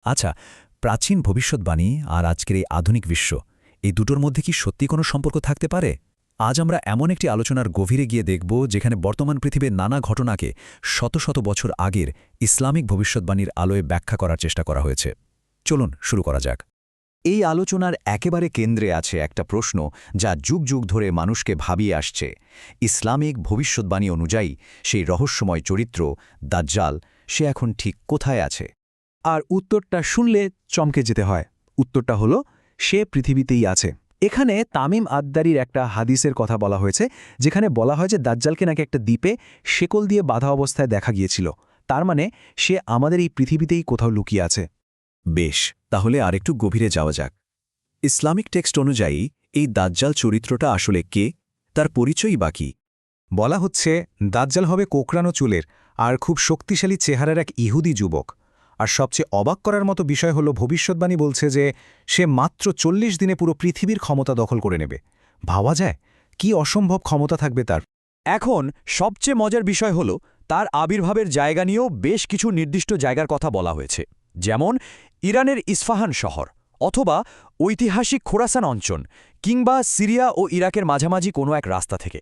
আচ্ছা, প্রাচীন ভবিষ্যৎবাণী আর আজকের এই আধুনিক বিশ্ব, এই দুটোর মধ্যে কি সত্যি কোনো সম্পর্ক থাকতে পারে? আজ আমরা এমন একটি আলোচনার গভীরে গিয়ে দেখব যেখানে বর্তমান পৃথিবীর নানা ঘটনাকে শত শত বছর আগের ইসলামিক ভবিষ্যৎবাণীর আলোয় ব্যাখ্যা করার চেষ্টা করা হয়েছে। চলুন শুরু করা যাক। এই আলোচনার একেবারে কেন্দ্রে আছে একটা প্রশ্ন যা যুগ যুগ ধরে মানুষকে ভাবিয়ে আসছে। ইসলামিক ভবিষ্যৎবাণী অনুযায়ী সেই রহস্যময় চরিত্র দাজ্জাল সে এখন ঠিক কোথায় আছে? আর উত্তরটা শুনলে চমকে যেতে হয়। উত্তরটা হলো সে পৃথিবীতেই আছে। এখানে তামিম আদ্দারির একটা হাদিসের কথা বলা হয়েছে, যেখানে বলা হয় যে দাজ্জালকে নাকি একটা দ্বীপে শেকল দিয়ে বাঁধা অবস্থায় দেখা গিয়েছিল। তার মানে সে আমাদের এই পৃথিবীতেই কোথাও লুকিয়ে আছে। বেশ, তাহলে আরেকটু গভীরে যাওয়া যাক। ইসলামিক টেক্সট অনুযায়ী এই দাজ্জাল চরিত্রটা আসলে কে? তার পরিচয়ই বা কী? বলা হচ্ছে দাজ্জাল হবে কোকড়ানো চুলের আর খুব শক্তিশালী চেহারার এক ইহুদি যুবক। আর সবচেয়ে অবাক করার মতো বিষয় হলো ভবিষ্যৎবাণী বলছে যে সে মাত্র ৪০ দিনে পুরো পৃথিবীর ক্ষমতা দখল করে নেবে। ভাবা যায় কি অসম্ভব ক্ষমতা থাকবে তার। এখন সবচেয়ে মজার বিষয় হল তার আবির্ভাবের জায়গা নিয়েও বেশ কিছু নির্দিষ্ট জায়গার কথা বলা হয়েছে, যেমন ইরানের ইস্ফাহান শহর, অথবা ঐতিহাসিক খোরাসান অঞ্চল, কিংবা সিরিয়া ও ইরাকের মাঝামাঝি কোনো এক রাস্তা থেকে।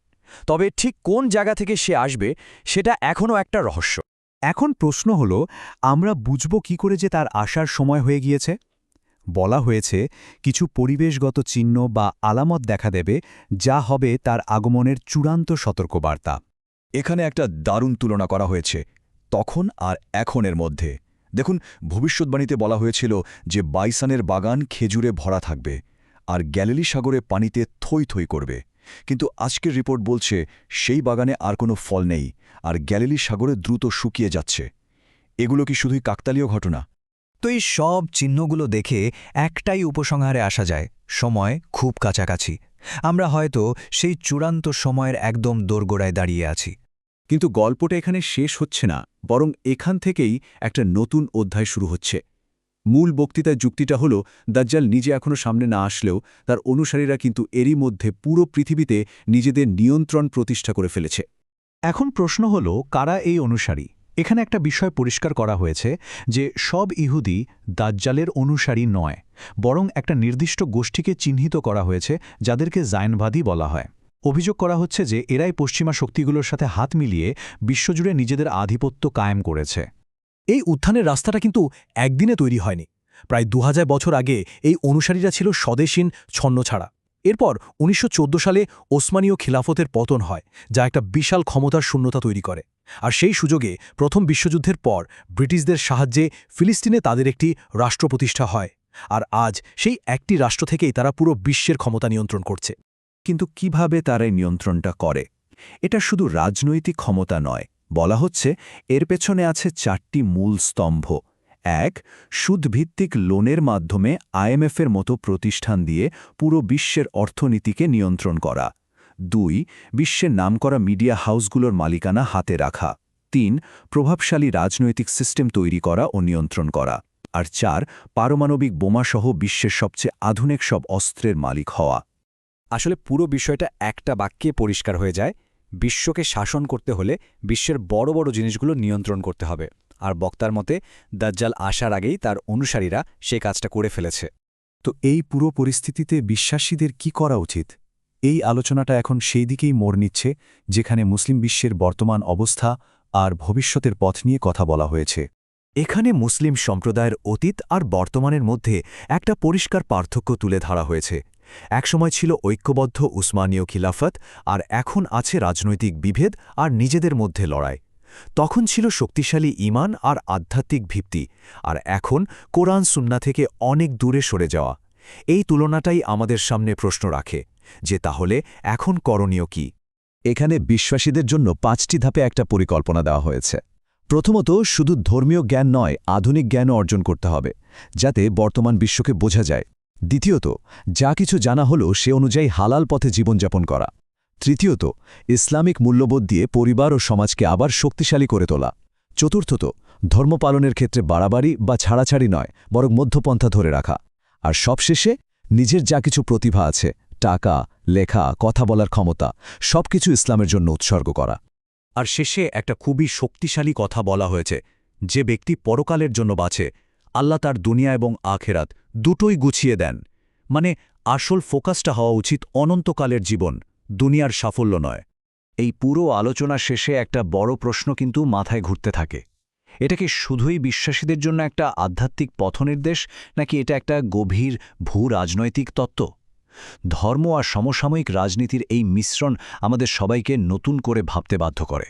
তবে ঠিক কোন জায়গা থেকে সে আসবে সেটা এখনও একটা রহস্য। এখন প্রশ্ন হল, আমরা বুঝব কি করে যে তার আসার সময় হয়ে গিয়েছে? বলা হয়েছে কিছু পরিবেশগত চিহ্ন বা আলামত দেখা দেবে, যা হবে তার আগমনের চূড়ান্ত সতর্কবার্তা। এখানে একটা দারুণ তুলনা করা হয়েছে তখন আর এখনের মধ্যে। দেখুন, ভবিষ্যৎবাণীতে বলা হয়েছিল যে বাইসানের বাগান খেজুরে ভরা থাকবে আর গ্যালিলি সাগরে পানিতে থই থই করবে। কিন্তু আজকের রিপোর্ট বলছে সেই বাগানে আর কোনো ফল নেই, আর গ্যালিলি সাগরে দ্রুত শুকিয়ে যাচ্ছে। এগুলো কি শুধুই কাকতালীয় ঘটনা? তো এই সব চিহ্নগুলো দেখে একটাই উপসংহারে আসা যায়, সময় খুব কাছাকাছি। আমরা হয়তো সেই চূড়ান্ত সময়ের একদম দোরগোড়ায় দাঁড়িয়ে আছি। কিন্তু গল্পটা এখানে শেষ হচ্ছে না, বরং এখান থেকেই একটা নতুন অধ্যায় শুরু হচ্ছে। মূল বক্তৃতার যুক্তিটা হল, দাজ্জাল নিজে এখনও সামনে না আসলেও তার অনুসারীরা কিন্তু এরই মধ্যে পুরো পৃথিবীতে নিজেদের নিয়ন্ত্রণ প্রতিষ্ঠা করে ফেলেছে। এখন প্রশ্ন হল, কারা এই অনুসারী? এখানে একটা বিষয় পরিষ্কার করা হয়েছে যে সব ইহুদি দাজ্জালের অনুসারী নয়, বরং একটা নির্দিষ্ট গোষ্ঠীকে চিহ্নিত করা হয়েছে, যাদেরকে জায়নবাদী বলা হয়। অভিযোগ করা হচ্ছে যে এরাই পশ্চিমা শক্তিগুলোর সাথে হাত মিলিয়ে বিশ্বজুড়ে নিজেদের আধিপত্য কায়েম করেছে। এই উত্থানের রাস্তাটা কিন্তু একদিনে তৈরি হয়নি। প্রায় ২০০০ বছর আগে এই অনুসারীরা ছিল স্বদেশীন ছন্নছাড়া। এরপর ১৯১৪ সালে ওসমানীয় খিলাফতের পতন হয়, যা একটা বিশাল ক্ষমতার শূন্যতা তৈরি করে। আর সেই সুযোগে প্রথম বিশ্বযুদ্ধের পর ব্রিটিশদের সাহায্যে ফিলিস্তিনে তাদের একটি রাষ্ট্র প্রতিষ্ঠা হয়। আর আজ সেই একটি রাষ্ট্র থেকেই তারা পুরো বিশ্বের ক্ষমতা নিয়ন্ত্রণ করছে। কিন্তু কিভাবে তারা এই নিয়ন্ত্রণটা করে? এটা শুধু রাজনৈতিক ক্ষমতা নয়, বলা হচ্ছে এর পেছনে আছে ৪টি মূল স্তম্ভ। ১. সুদভিত্তিক লোনের মাধ্যমে আইএমএফের মতো প্রতিষ্ঠান দিয়ে পুরো বিশ্বের অর্থনীতিকে নিয়ন্ত্রণ করা। ২. বিশ্বের নামকরা মিডিয়া হাউসগুলোর মালিকানা হাতে রাখা। ৩. প্রভাবশালী রাজনৈতিক সিস্টেম তৈরি করা ও নিয়ন্ত্রণ করা। আর ৪. পারমাণবিক বোমাসহ বিশ্বের সবচেয়ে আধুনিক সব অস্ত্রের মালিক হওয়া। আসলে পুরো বিষয়টা একটা বাক্যে পরিষ্কার হয়ে যায়, বিশ্বকে শাসন করতে হলে বিশ্বের বড় বড় জিনিসগুলো নিয়ন্ত্রণ করতে হবে। আর বক্তার মতে দাজ্জাল আসার আগেই তার অনুসারীরা সেই কাজটা করে ফেলেছে। তো এই পুরো পরিস্থিতিতে বিশ্বাসীদের কি করা উচিত? এই আলোচনাটা এখন সেই দিকেই মোড় নিচ্ছে, যেখানে মুসলিম বিশ্বের বর্তমান অবস্থা আর ভবিষ্যতের পথ নিয়ে কথা বলা হয়েছে। এখানে মুসলিম সম্প্রদায়ের অতীত আর বর্তমানের মধ্যে একটা পরিষ্কার পার্থক্য তুলে ধরা হয়েছে। একসময় ছিল ঐক্যবদ্ধ উসমানীয় খিলাফত, আর এখন আছে রাজনৈতিক বিভেদ আর নিজেদের মধ্যে লড়াই। তখন ছিল শক্তিশালী ঈমান আর আধ্যাত্মিক ভিত্তি, আর এখন কোরআন সুন্নাহ থেকে অনেক দূরে সরে যাওয়া। এই তুলনাটাই আমাদের সামনে প্রশ্ন রাখে যে তাহলে এখন করণীয় কি? এখানে বিশ্বাসীদের জন্য ৫টি ধাপে একটা পরিকল্পনা দেওয়া হয়েছে। প্রথমত, শুধু ধর্মীয় জ্ঞান নয়, আধুনিক জ্ঞানও অর্জন করতে হবে, যাতে বর্তমান বিশ্বকে বোঝা যায়। দ্বিতীয়ত, যা কিছু জানা হলো সে অনুযায়ী হালাল পথে জীবনযাপন করা। তৃতীয়ত, ইসলামিক মূল্যবোধ দিয়ে পরিবার ও সমাজকে আবার শক্তিশালী করে তোলা। চতুর্থত, ধর্ম পালনের ক্ষেত্রে বাড়াবাড়ি বা ছাড়াছাড়ি নয়, বরং মধ্যপন্থা ধরে রাখা। আর সবশেষে, নিজের যা কিছু প্রতিভা আছে, টাকা, লেখা, কথা বলার ক্ষমতা, সবকিছু ইসলামের জন্য উৎসর্গ করা। আর শেষে একটা খুবই শক্তিশালী কথা বলা হয়েছে, যে ব্যক্তি পরকালের জন্য বাঁচে আল্লাহ তার দুনিয়া এবং আখেরাত দুটোই গুছিয়ে দেন। মানে আসল ফোকাসটা হওয়া উচিত অনন্তকালের জীবন, দুনিয়ার সাফল্য নয়। এই পুরো আলোচনা শেষে একটা বড় প্রশ্ন কিন্তু মাথায় ঘুরতে থাকে। এটা কি শুধুই বিশ্বাসীদের জন্য একটা আধ্যাত্মিক পথনির্দেশ, নাকি এটা একটা গভীর ভূ-রাজনৈতিক তত্ত্ব? ধর্ম আর সমসাময়িক রাজনীতির এই মিশ্রণ আমাদের সবাইকে নতুন করে ভাবতে বাধ্য করে।